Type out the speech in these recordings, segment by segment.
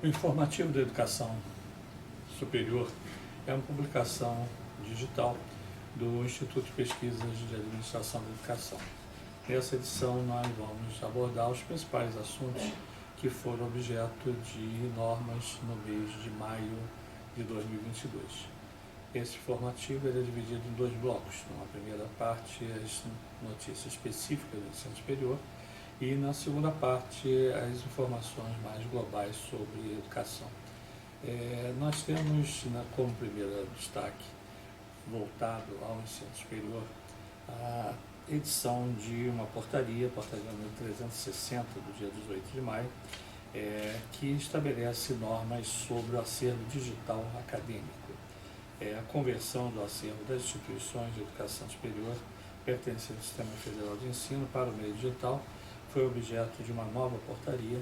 O Informativo da Educação Superior é uma publicação digital do Instituto de Pesquisas de Administração da Educação. Nessa edição nós vamos abordar os principais assuntos que foram objeto de normas no mês de maio de 2022. Esse informativo é dividido em dois blocos. Na primeira parte, as notícias específicas do ensino superior e na segunda parte, as informações mais globais sobre educação. Nós temos como primeiro destaque, voltado ao ensino superior, a edição de uma portaria número 360, do dia 18 de maio, que estabelece normas sobre o acervo digital acadêmico. A conversão do acervo das instituições de educação superior pertencentes ao Sistema Federal de Ensino para o meio digital foi objeto de uma nova portaria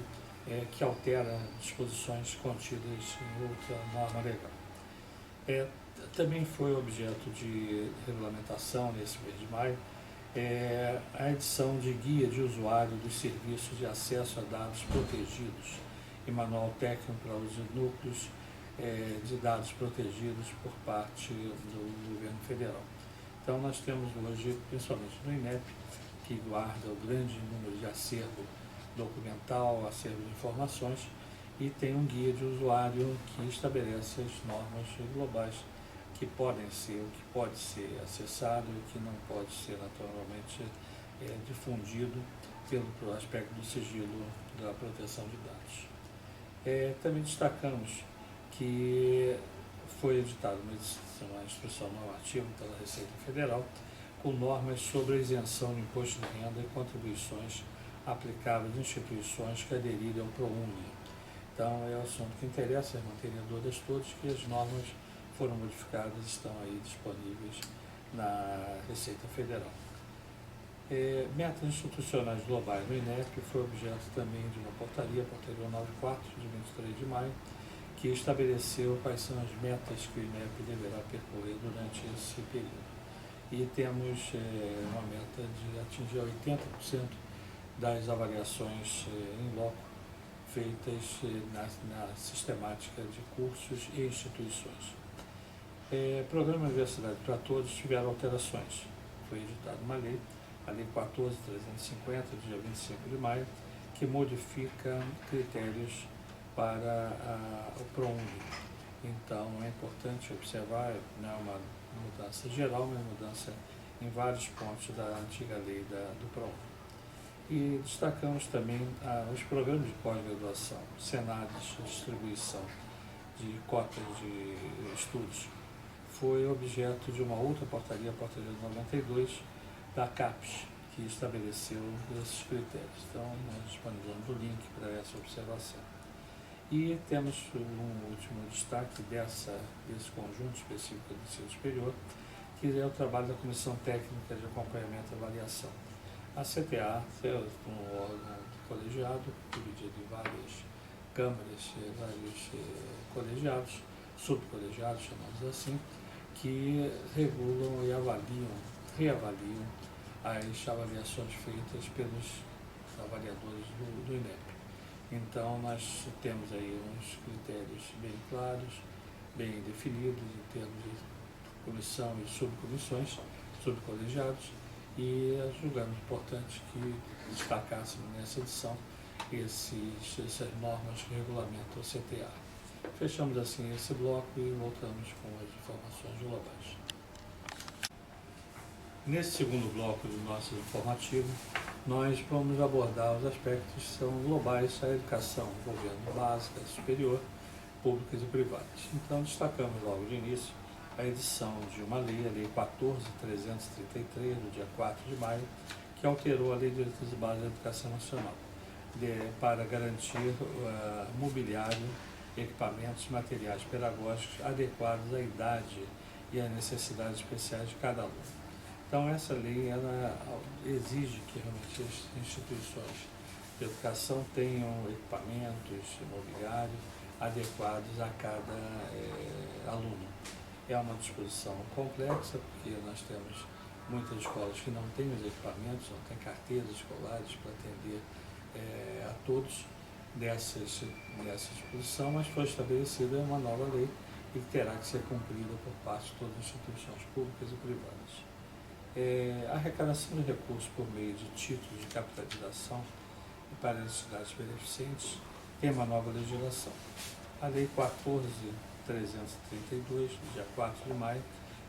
que altera disposições contidas em outra norma legal. Também foi objeto de regulamentação nesse mês de maio a edição de guia de usuário dos serviços de acesso a dados protegidos e manual técnico para os núcleos de dados protegidos por parte do governo federal. Então nós temos hoje, principalmente no INEP, que guarda o grande número de acervo documental, acervo de informações, e tem um guia de usuário que estabelece as normas globais que podem ser, o que pode ser acessado e o que não pode ser naturalmente difundido pelo aspecto do sigilo da proteção de dados. Também destacamos que foi editada uma instrução normativa pela Receita Federal com normas sobre a isenção de imposto de renda e contribuições aplicáveis em instituições que aderirem ao ProUni. Então, é um assunto que interessa as mantenedoras todas, que as normas foram modificadas e estão aí disponíveis na Receita Federal. Metas institucionais globais no INEP foi objeto também de uma portaria 94, de 23 de maio, que estabeleceu quais são as metas que o INEP deverá percorrer durante esse período. E temos uma meta de atingir 80% das avaliações em loco feitas na sistemática de cursos e instituições. Programa Universidade para Todos tiveram alterações. Foi editada uma lei, a Lei 14.350, do dia 25 de maio, que modifica critérios para o ProUni. Então, é importante observar, não é uma mudança geral, mas mudança em vários pontos da antiga lei do ProUni. E destacamos também os programas de pós-graduação, cenários de distribuição de cotas de estudos. Foi objeto de uma outra portaria 92, da CAPES, que estabeleceu esses critérios. Então, nós disponibilizamos o link para essa observação. E temos um último destaque desse conjunto específico do ensino superior, que é o trabalho da Comissão Técnica de Acompanhamento e Avaliação. A CTA é um órgão colegiado, dividido em várias câmaras, vários colegiados, subcolegiados, chamamos assim, que regulam e reavaliam as avaliações feitas pelos avaliadores do INEP. Então, nós temos aí uns critérios bem claros, bem definidos em termos de comissão e subcomissões, subcolegiados, e julgamos importante que destacássemos nessa edição essas normas que regulamentam o CTA. Fechamos assim esse bloco e voltamos com as informações globais. Nesse segundo bloco do nosso informativo, nós vamos abordar os aspectos que são globais da educação, envolvendo básica, superior, públicas e privadas. Então, destacamos logo de início a edição de uma lei, a Lei 14.333, do dia 4 de maio, que alterou a Lei de Diretrizes Básicas da Educação Nacional, para garantir mobiliário, equipamentos, materiais pedagógicos adequados à idade e às necessidades especiais de cada aluno. Então, essa lei ela exige que realmente as instituições de educação tenham equipamentos, mobiliário adequados a cada aluno. É uma disposição complexa, porque nós temos muitas escolas que não têm os equipamentos, não têm carteiras escolares para atender a todos, dessa disposição, mas foi estabelecida uma nova lei e terá que ser cumprida por parte de todas as instituições públicas e privadas. A arrecadação de recursos por meio de títulos de capitalização para as entidades beneficentes tem uma nova legislação. A Lei 14.332, do dia 4 de maio,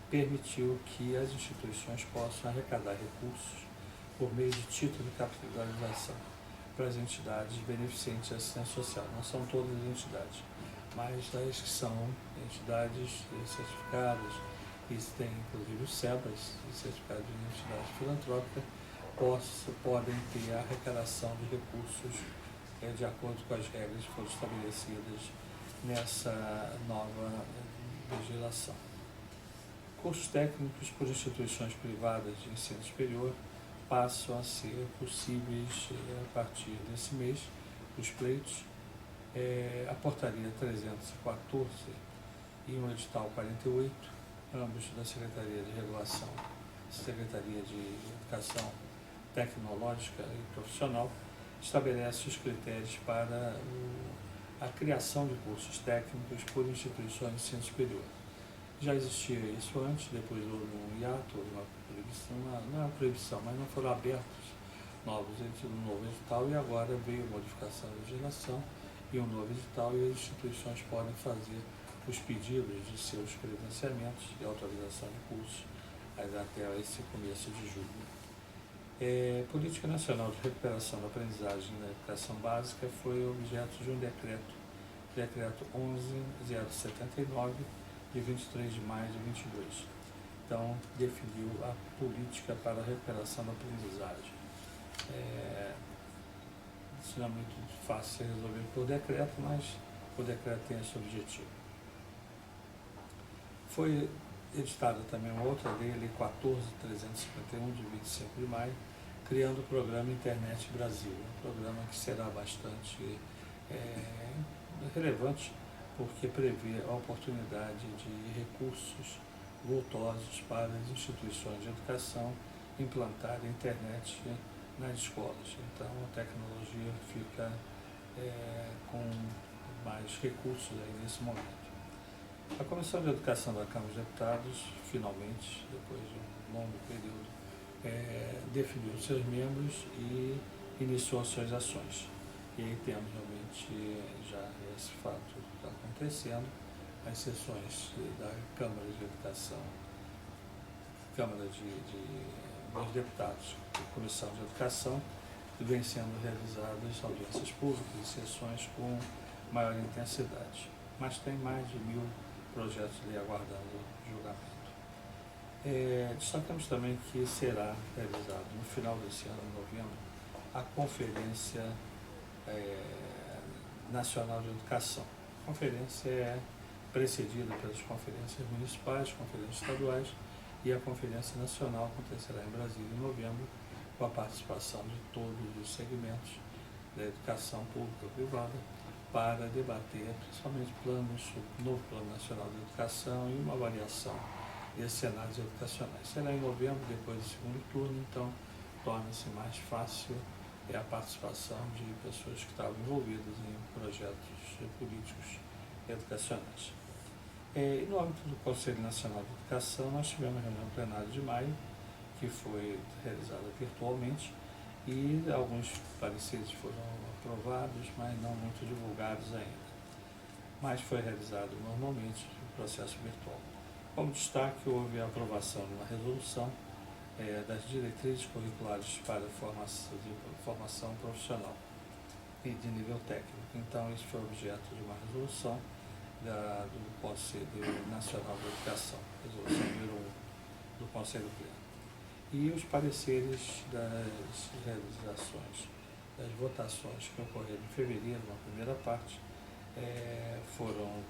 permitiu que as instituições possam arrecadar recursos por meio de título de capitalização para as entidades beneficentes de assistência social. Não são todas as entidades, mas as que são entidades certificadas, e têm inclusive os SEBAs, certificados de entidade filantrópica, podem ter a arrecadação de recursos de acordo com as regras que foram estabelecidas nessa nova legislação. Cursos técnicos por instituições privadas de ensino superior passam a ser possíveis a partir desse mês. Os pleitos, a portaria 314 e o edital 48, ambos da Secretaria de Regulação, Secretaria de Educação Tecnológica e Profissional, estabelece os critérios para a criação de cursos técnicos por instituições de ensino superior. Já existia isso antes, depois houve um hiato, uma proibição, não é uma proibição, mas não foram abertos um novo edital, e agora veio a modificação da legislação e um novo edital, e as instituições podem fazer os pedidos de seus credenciamentos e autorização de cursos até esse começo de julho. Política Nacional de Recuperação da Aprendizagem na Educação Básica foi objeto de um decreto 11.079, de 23 de maio de 22. Então, definiu a política para a recuperação da aprendizagem. Isso não é muito fácil de resolver por decreto, mas o decreto tem esse objetivo. Foi editada também uma outra lei, a Lei 14.351, de 25 de maio, criando o programa Internet Brasil, um programa que será bastante relevante, porque prevê a oportunidade de recursos voltosos para as instituições de educação implantar a internet nas escolas. Então, a tecnologia fica com mais recursos aí nesse momento. A Comissão de Educação da Câmara dos Deputados, finalmente, depois de um longo período, definiu seus membros e iniciou suas ações. E aí temos realmente já esse fato está acontecendo, as sessões da Câmara de Educação, Câmara dos Deputados, Comissão de Educação, vem sendo realizadas audiências públicas e sessões com maior intensidade. Mas tem mais de 1.000 projetos de lei aguardando julgamento. Destacamos também que será realizado no final desse ano, em novembro, a Conferência Nacional de Educação. A conferência é precedida pelas conferências municipais, conferências estaduais, e a Conferência Nacional acontecerá em Brasília em novembro, com a participação de todos os segmentos da educação pública e privada, para debater principalmente o novo Plano Nacional de Educação e uma avaliação desses cenários educacionais. Será em novembro, depois do segundo turno, então torna-se mais fácil a participação de pessoas que estavam envolvidas em projetos políticos educacionais. E no âmbito do Conselho Nacional de Educação, nós tivemos a reunião plenária de maio, que foi realizada virtualmente, e alguns pareceres foram aprovados, mas não muito divulgados ainda. Mas foi realizado normalmente o processo virtual. Como destaque, houve a aprovação de uma resolução das diretrizes curriculares para formação profissional e de nível técnico. Então, isso foi objeto de uma resolução do Conselho Nacional de Educação, resolução número 1 do Conselho Pleno. E os pareceres das realizações, das votações que ocorreram em fevereiro, na primeira parte, foram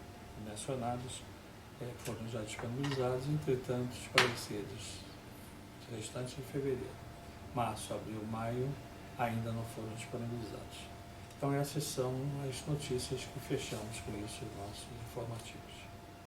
mencionados, foram já disponibilizados, entretanto, os pareceres restantes de fevereiro, março, abril, maio, ainda não foram disponibilizados. Então, essas são as notícias que fechamos com isso, os nossos informativos.